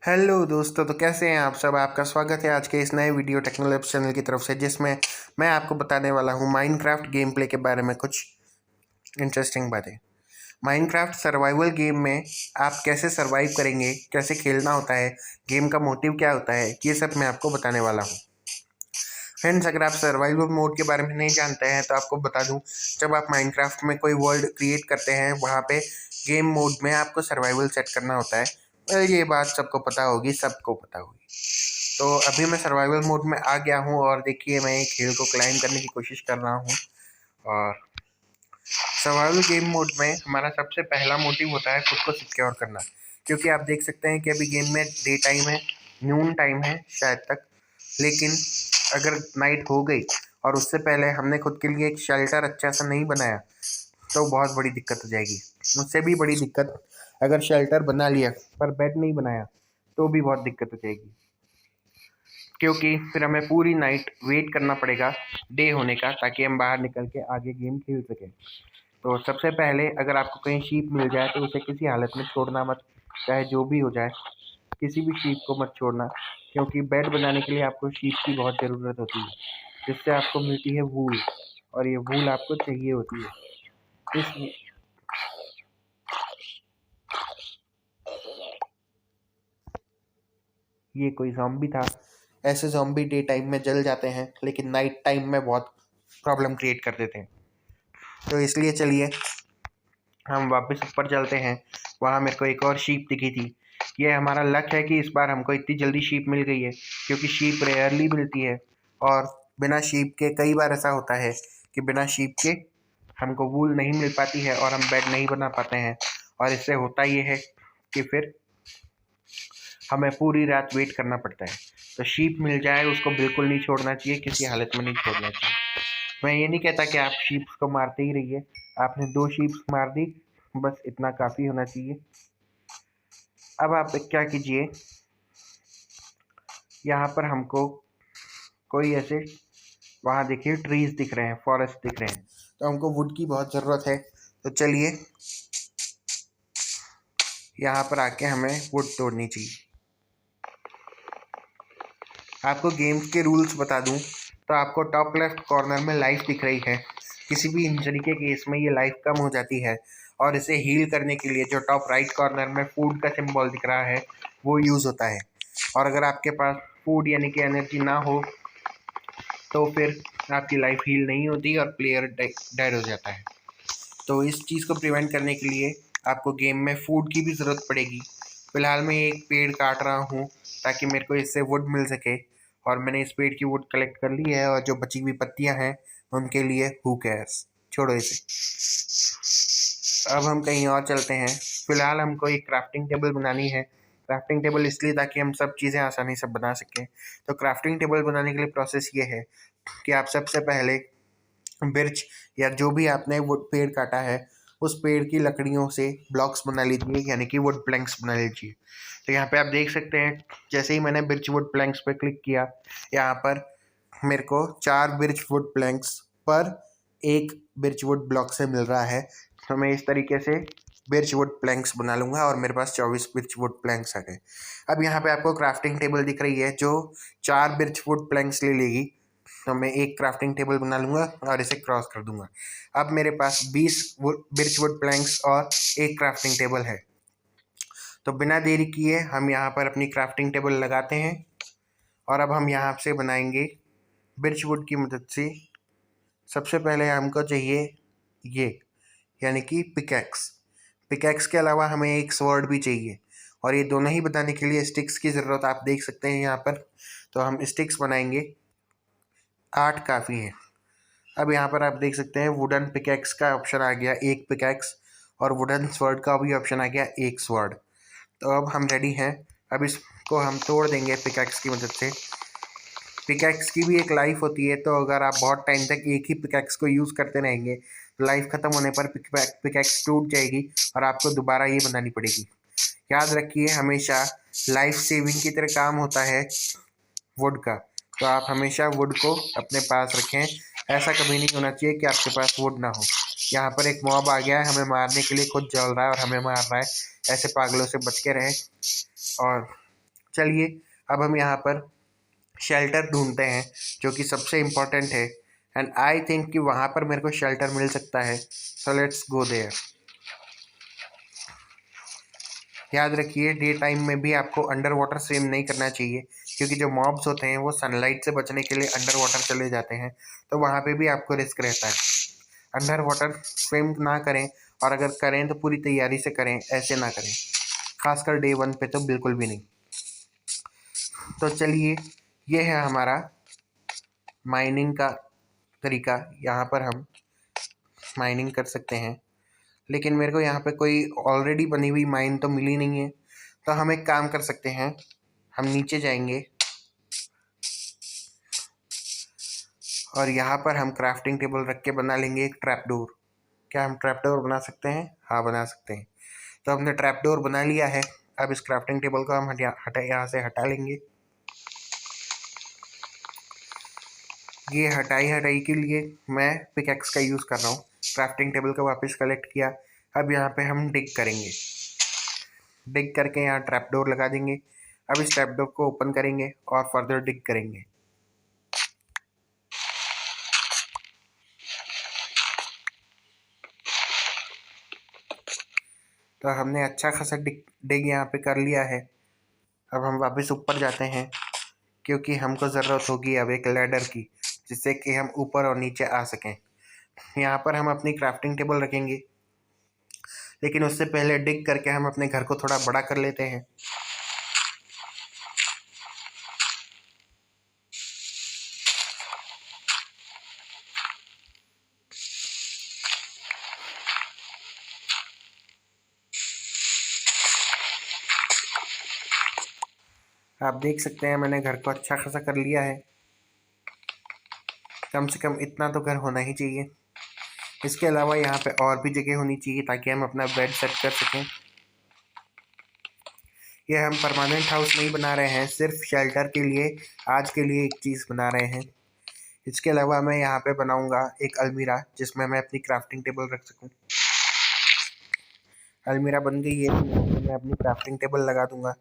Hello दोस्तों, तो कैसे हैं आप सब। आपका स्वागत है आज के इस नए वीडियो टेक्नोलॉजी चैनल की तरफ से, जिसमें मैं आपको बताने वाला हूं माइनक्राफ्ट गेम प्ले के बारे में कुछ इंटरेस्टिंग बातें। माइनक्राफ्ट सर्वाइवल गेम में आप कैसे सर्वाइव करेंगे, कैसे खेलना होता है, गेम का मोटिव क्या होता है, ये सब मैं आपको बताने वाला हूँ। फ्रेंड्स, अगर आप सर्वाइवल मोड के बारे में नहीं जानते हैं तो आपको बता दूं, जब आप माइनक्राफ्ट में कोई वर्ल्ड क्रिएट करते हैं वहाँ पे गेम मोड में आपको सर्वाइवल सेट करना होता है। ये बात सबको पता होगी, सबको पता होगी। तो अभी मैं सर्वाइवल मोड में आ गया हूँ और देखिए मैं एक हिल को क्लाइम करने की कोशिश कर रहा हूँ। और सर्वाइवल गेम मोड में हमारा सबसे पहला मोटिव होता है खुद को सिक्योर करना, क्योंकि आप देख सकते हैं कि अभी गेम में डे टाइम है, नून टाइम है शायद तक, लेकिन अगर नाइट हो गई और उससे पहले हमने खुद के लिए एक शेल्टर अच्छा सा नहीं बनाया तो बहुत बड़ी दिक्कत हो जाएगी। उससे भी बड़ी दिक्कत, अगर शेल्टर बना लिया पर बेड नहीं बनाया तो भी बहुत दिक्कत हो जाएगी, क्योंकि फिर हमें पूरी नाइट वेट करना पड़ेगा डे होने का, ताकि हम बाहर निकल के आगे गेम खेल सकें। तो सबसे पहले अगर आपको कहीं शीप मिल जाए तो उसे किसी हालत में छोड़ना मत, चाहे जो भी हो जाए, किसी भी शीप को मत छोड़ना, क्योंकि बेड बनाने के लिए आपको शीप की बहुत ज़रूरत होती है, जिससे आपको मिलती है वूल, और ये वूल आपको चाहिए होती है। इस ये कोई ज़ॉम्बी था। ऐसे ज़ॉम्बी डे टाइम में जल जाते हैं लेकिन नाइट टाइम में बहुत प्रॉब्लम क्रिएट कर देते हैं। तो इसलिए चलिए हम वापस ऊपर चलते हैं। वहाँ मेरे को एक और शीप दिखी थी। ये हमारा लक है कि इस बार हमको इतनी जल्दी शीप मिल गई है, क्योंकि शीप रेयरली मिलती है और बिना शीप के कई बार ऐसा होता है कि बिना शीप के हमको वूल नहीं मिल पाती है और हम बेड नहीं बना पाते हैं। और इससे होता ये है कि फिर हमें पूरी रात वेट करना पड़ता है। तो शीप मिल जाए उसको बिल्कुल नहीं छोड़ना चाहिए, किसी हालत में नहीं छोड़ना चाहिए। मैं ये नहीं कहता कि आप शीप्स को मारते ही रहिए, आपने 2 शीप्स मार दी, बस इतना काफ़ी होना चाहिए। अब आप क्या कीजिए, यहाँ पर हमको कोई ऐसे, वहाँ देखिए ट्रीज दिख रहे हैं, फॉरेस्ट दिख रहे हैं, तो हमको वुड की बहुत ज़रूरत है। तो चलिए यहाँ पर आके हमें वुड तोड़नी चाहिए। आपको गेम्स के रूल्स बता दूं तो आपको टॉप लेफ्ट कॉर्नर में लाइफ दिख रही है। किसी भी इंजरी के केस में ये लाइफ कम हो जाती है, और इसे हील करने के लिए जो टॉप राइट कॉर्नर में फूड का सिंबल दिख रहा है वो यूज़ होता है। और अगर आपके पास फूड यानी कि एनर्जी ना हो तो फिर आपकी लाइफ हील नहीं होती और प्लेयर डेड हो जाता है। तो इस चीज़ को प्रिवेंट करने के लिए आपको गेम में फूड की भी ज़रूरत पड़ेगी। फ़िलहाल मैं एक पेड़ काट रहा हूँ ताकि मेरे को इससे वुड मिल सके, और मैंने इस पेड़ की वुड कलेक्ट कर ली है, और जो बची हुई पत्तियाँ हैं उनके लिए हु केयर्स, छोड़ो इसे। अब हम कहीं और चलते हैं। फ़िलहाल हमको एक क्राफ्टिंग टेबल बनानी है। क्राफ्टिंग टेबल इसलिए ताकि हम सब चीज़ें आसानी से बना सकें। तो क्राफ्टिंग टेबल बनाने के लिए प्रोसेस ये है कि आप सबसे पहले बिर्च या जो भी आपने वुड पेड़ काटा है उस पेड़ की लकड़ियों से ब्लॉक्स बना लीजिए, यानी कि वुड प्लैंक्स बना लीजिए। तो यहाँ पे आप देख सकते हैं, जैसे ही मैंने बिर्च वुड प्लैंक्स पे क्लिक किया, यहाँ पर मेरे को 4 बिर्च वुड प्लैंक्स पर 1 बिर्च वुड ब्लॉक से मिल रहा है। तो मैं इस तरीके से बिर्च वुड प्लैंक्स बना लूँगा और मेरे पास 24 बिर्च वुड प्लैंक्स आ गए। अब यहाँ पे आपको क्राफ्टिंग टेबल दिख रही है जो 4 बिर्च वुड प्लैंक्स ले लेगी। तो मैं एक क्राफ्टिंग टेबल बना लूँगा और इसे क्रॉस कर दूंगा। अब मेरे पास 20 बिर्च वुड प्लैंक्स और एक क्राफ्टिंग टेबल है। तो बिना देरी किए हम यहाँ पर अपनी क्राफ्टिंग टेबल लगाते हैं, और अब हम यहाँ से बनाएंगे बिर्च वुड की मदद से। सबसे पहले हमको चाहिए ये, यानी कि पिकैक्स। पिकैक्स के अलावा हमें एक स्वॉर्ड भी चाहिए, और ये दोनों ही बनाने के लिए स्टिक्स की ज़रूरत आप देख सकते हैं यहाँ पर। तो हम स्टिक्स बनाएंगे, 8 काफ़ी है। अब यहाँ पर आप देख सकते हैं वुडन पिकैक्स का ऑप्शन आ गया, एक पिकैक्स, और वुडन स्वर्ड का भी ऑप्शन आ गया, एक स्वर्ड। तो अब हम रेडी हैं। अब इसको हम तोड़ देंगे पिकैक्स की मदद से। पिकैक्स की भी एक लाइफ होती है, तो अगर आप बहुत टाइम तक एक ही पिकैक्स को यूज़ करते रहेंगे तो लाइफ ख़त्म होने पर पिकैक्स टूट जाएगी और आपको दोबारा ये बनानी पड़ेगी। याद रखिए, हमेशा लाइफ सेविंग की तरह काम होता है वुड का। तो आप हमेशा वुड को अपने पास रखें, ऐसा कभी नहीं होना चाहिए कि आपके पास वुड ना हो। यहाँ पर एक मॉब आ गया है हमें मारने के लिए, खुद जल रहा है और हमें मार रहा है। ऐसे पागलों से बच के रहें। और चलिए अब हम यहाँ पर शेल्टर ढूंढते हैं जो कि सबसे इम्पोर्टेंट है, एंड आई थिंक कि वहाँ पर मेरे को शेल्टर मिल सकता है। So let's go there. याद रखिए डे टाइम में भी आपको अंडर वाटर स्विम नहीं करना चाहिए, क्योंकि जो मॉब्स होते हैं वो सनलाइट से बचने के लिए अंडर वाटर चले जाते हैं, तो वहाँ पे भी आपको रिस्क रहता है। अंडर वाटर स्विम ना करें, और अगर करें तो पूरी तैयारी से करें, ऐसे ना करें, खासकर डे 1 पे तो बिल्कुल भी नहीं। तो चलिए ये है हमारा माइनिंग का तरीका। यहाँ पर हम माइनिंग कर सकते हैं, लेकिन मेरे को यहाँ पे कोई ऑलरेडी बनी हुई माइन तो मिली नहीं है। तो हम एक काम कर सकते हैं, हम नीचे जाएंगे और यहाँ पर हम क्राफ्टिंग टेबल रख के बना लेंगे एक ट्रैप डोर। क्या हम ट्रैप डोर बना सकते हैं? हाँ, बना सकते हैं। तो हमने ट्रैप डोर बना लिया है। अब इस क्राफ्टिंग टेबल को हम यहाँ से हटा लेंगे। ये हटाई के लिए मैं पिकैक्स का यूज़ कर रहा हूँ। क्राफ्टिंग टेबल को वापस कलेक्ट किया। अब यहाँ पे हम डिग करेंगे, डिग करके यहाँ ट्रैप डोर लगा देंगे। अब इस ट्रैप डोर को ओपन करेंगे और फर्दर डिग करेंगे। तो हमने अच्छा खासा डिग यहाँ पे कर लिया है। अब हम वापस ऊपर जाते हैं, क्योंकि हमको ज़रूरत होगी अब एक लैडर की, जिससे कि हम ऊपर और नीचे आ सकें। यहाँ पर हम अपनी क्राफ्टिंग टेबल रखेंगे, लेकिन उससे पहले डिग करके हम अपने घर को थोड़ा बड़ा कर लेते हैं। आप देख सकते हैं मैंने घर को अच्छा खासा कर लिया है। कम से कम इतना तो घर होना ही चाहिए। इसके अलावा यहाँ पे और भी जगह होनी चाहिए ताकि हम अपना बेड सेट कर सकें। ये हम परमानेंट हाउस नहीं बना रहे हैं, सिर्फ शेल्टर के लिए आज के लिए एक चीज़ बना रहे हैं। इसके अलावा मैं यहाँ पे बनाऊंगा एक अलमीरा, जिसमें मैं अपनी क्राफ्टिंग टेबल रख सकूँ। अलमीरा बन गई है, मैं अपनी क्राफ्टिंग टेबल लगा दूंगा।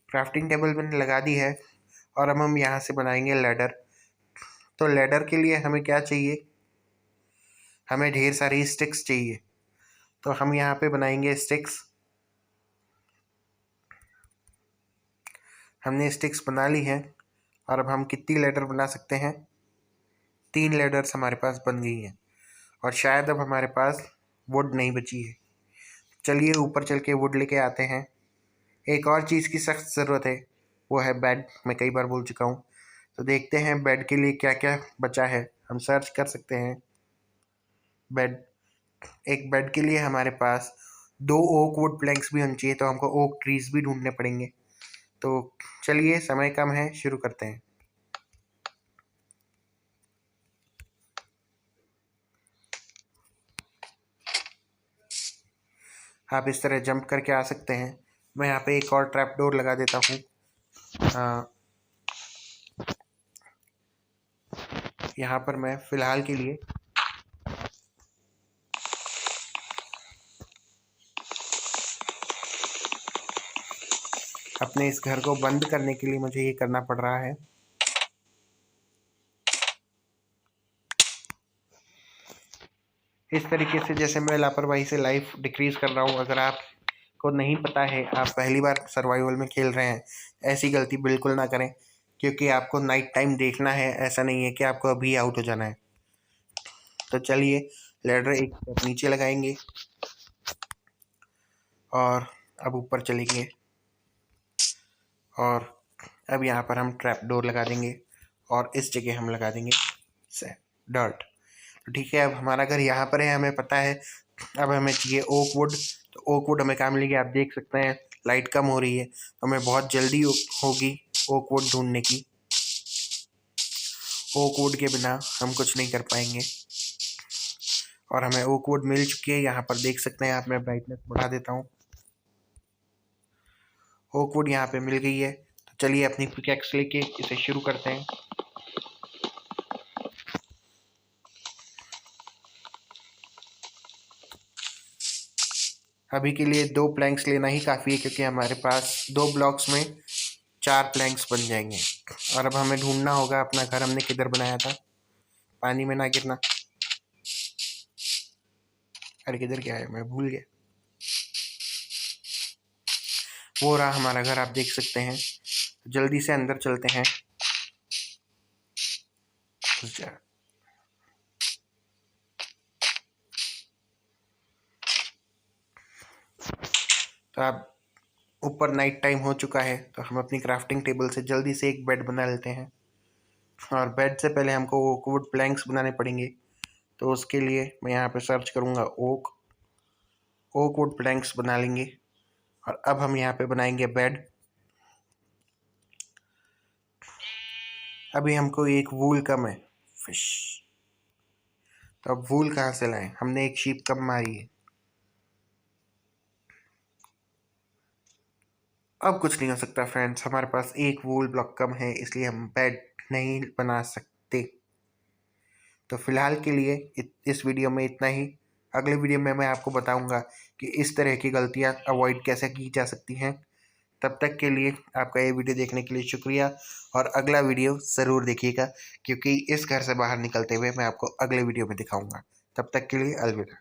क्राफ्टिंग टेबल मैंने लगा दी है, और अब हम यहाँ से बनाएंगे लैडर। तो लैडर के लिए हमें क्या चाहिए? हमें ढेर सारी स्टिक्स चाहिए। तो हम यहाँ पे बनाएंगे स्टिक्स। हमने स्टिक्स बना ली हैं, और अब हम कितनी लैडर बना सकते हैं? 3 लैडर्स हमारे पास बन गई हैं, और शायद अब हमारे पास वुड नहीं बची है। चलिए ऊपर चल के वुड लेके आते हैं। एक और चीज़ की सख्त ज़रूरत है, वो है बेड। मैं कई बार बोल चुका हूँ। तो देखते हैं बेड के लिए क्या क्या बचा है। हम सर्च कर सकते हैं बेड। एक बेड के लिए हमारे पास 2 ओक वुड प्लैंक्स भी होनी चाहिए, तो हमको ओक ट्रीज भी ढूंढने पड़ेंगे। तो चलिए, समय कम है, शुरू करते हैं। आप इस तरह जंप करके आ सकते हैं। मैं यहाँ पे एक और ट्रैप डोर लगा देता हूँ। यहाँ पर मैं फ़िलहाल के लिए अपने इस घर को बंद करने के लिए मुझे ये करना पड़ रहा है। इस तरीके से जैसे मैं लापरवाही से लाइफ डिक्रीज़ कर रहा हूँ। अगर आपको नहीं पता है, आप पहली बार सर्वाइवल में खेल रहे हैं, ऐसी गलती बिल्कुल ना करें, क्योंकि आपको नाइट टाइम देखना है, ऐसा नहीं है कि आपको अभी आउट हो जाना है। तो चलिए लैडर एक स्टेप नीचे लगाएंगे और अब ऊपर चलेंगे, और अब यहाँ पर हम ट्रैप डोर लगा देंगे, और इस जगह हम लगा देंगे डर्ट। तो ठीक है, अब हमारा घर यहाँ पर है, हमें पता है। अब हमें चाहिए ओक वुड। तो ओक वुड हमें कहाँ मिलेगी? आप देख सकते हैं लाइट कम हो रही है, तो हमें बहुत जल्दी होगी ओक वुड ढूंढने की। ओक वुड के बिना हम कुछ नहीं कर पाएंगे, और हमें ओक वुड मिल चुकी है। यहाँ पर देख सकते हैं आप, मैं ब्राइटनेस बढ़ा देता हूँ। ओक वुड यहाँ पे मिल गई है। तो चलिए अपनी पिकैक्स लेके इसे शुरू करते हैं। अभी के लिए 2 प्लैंक्स लेना ही काफ़ी है, क्योंकि हमारे पास 2 ब्लॉक्स में 4 प्लैंक्स बन जाएंगे। और अब हमें ढूंढना होगा अपना घर हमने किधर बनाया था। पानी में ना गिरना। अरे किधर गया है, मैं भूल गया। वो रहा हमारा घर, आप देख सकते हैं। जल्दी से अंदर चलते हैं। तो आप ऊपर नाइट टाइम हो चुका है, तो हम अपनी क्राफ्टिंग टेबल से जल्दी से एक बेड बना लेते हैं। और बेड से पहले हमको वुड प्लैंक्स बनाने पड़ेंगे। तो उसके लिए मैं यहाँ पे सर्च करूँगा ओक वुड प्लैंक्स बना लेंगे। और अब हम यहाँ पे बनाएंगे बेड। अभी हमको एक वूल कम है, फिश। तो अब वूल कहाँ से लाएं? हमने एक शीप कम मारी है। अब कुछ नहीं हो सकता फ्रेंड्स, हमारे पास एक वूल ब्लॉक कम है, इसलिए हम बेड नहीं बना सकते। तो फिलहाल के लिए इस वीडियो में इतना ही। अगले वीडियो में मैं आपको बताऊंगा कि इस तरह की गलतियां अवॉइड कैसे की जा सकती हैं। तब तक के लिए आपका ये वीडियो देखने के लिए शुक्रिया, और अगला वीडियो ज़रूर देखिएगा, क्योंकि इस घर से बाहर निकलते हुए मैं आपको अगले वीडियो में दिखाऊंगा। तब तक के लिए अलविदा।